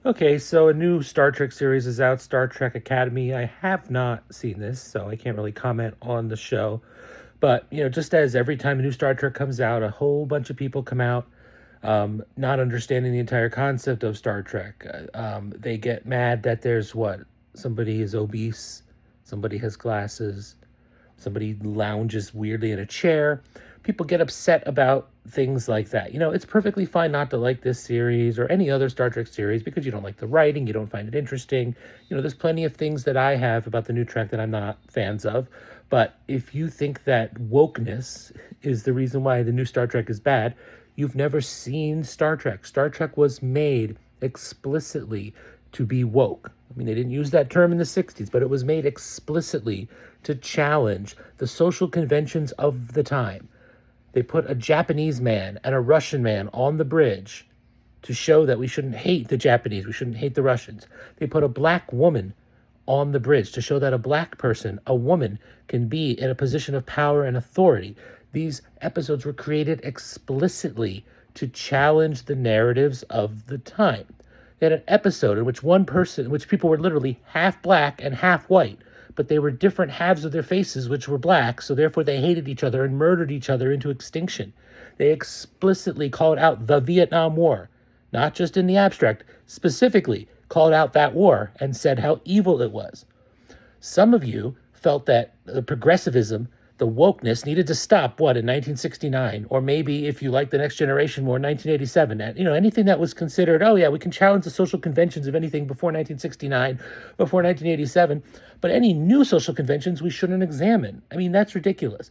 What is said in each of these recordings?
Okay, so a new Star Trek series is out, Star Trek Academy. I have not seen this, so I can't really comment on the show. But, just as every time a new Star Trek comes out, a whole bunch of people come out not understanding the entire concept of Star Trek. They get mad that there's what? Somebody is obese, somebody has glasses, somebody lounges weirdly in a chair. People get upset about things like that. It's perfectly fine not to like this series or any other Star Trek series because you don't like the writing, you don't find it interesting. There's plenty of things that I have about the new Trek that I'm not fans of. But if you think that wokeness is the reason why the new Star Trek is bad, you've never seen Star Trek. Star Trek was made explicitly to be woke. I mean, they didn't use that term in the 60s, but it was made explicitly to challenge the social conventions of the time. They put a Japanese man and a Russian man on the bridge to show that we shouldn't hate the Japanese, we shouldn't hate the Russians. They put a black woman on the bridge to show that a black person, a woman, can be in a position of power and authority. These episodes were created explicitly to challenge the narratives of the time. They had an episode in which people were literally half black and half white, but they were different halves of their faces, which were black, so therefore they hated each other and murdered each other into extinction. They explicitly called out the Vietnam War, not just in the abstract, specifically called out that war and said how evil it was. Some of you felt that the progressivism, the wokeness needed to stop, in 1969? Or maybe, if you like the Next Generation War, 1987. Anything that was considered, oh yeah, we can challenge the social conventions of anything before 1969, before 1987. But any new social conventions we shouldn't examine. I mean, that's ridiculous.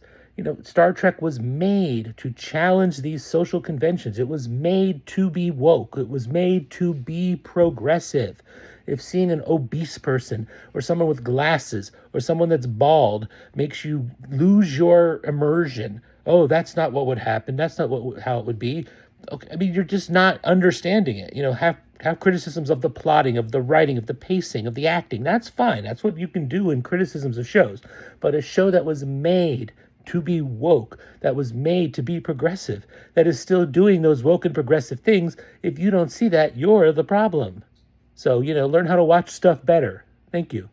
Star Trek was made to challenge these social conventions. It was made to be woke. It was made to be progressive. If seeing an obese person or someone with glasses or someone that's bald makes you lose your immersion, oh, that's not what would happen. That's not how it would be. Okay, I mean, you're just not understanding it. Have criticisms of the plotting, of the writing, of the pacing, of the acting. That's fine. That's what you can do in criticisms of shows. But a show that was made to be woke, that was made to be progressive, that is still doing those woke and progressive things, if you don't see that, you're the problem. So, learn how to watch stuff better. Thank you.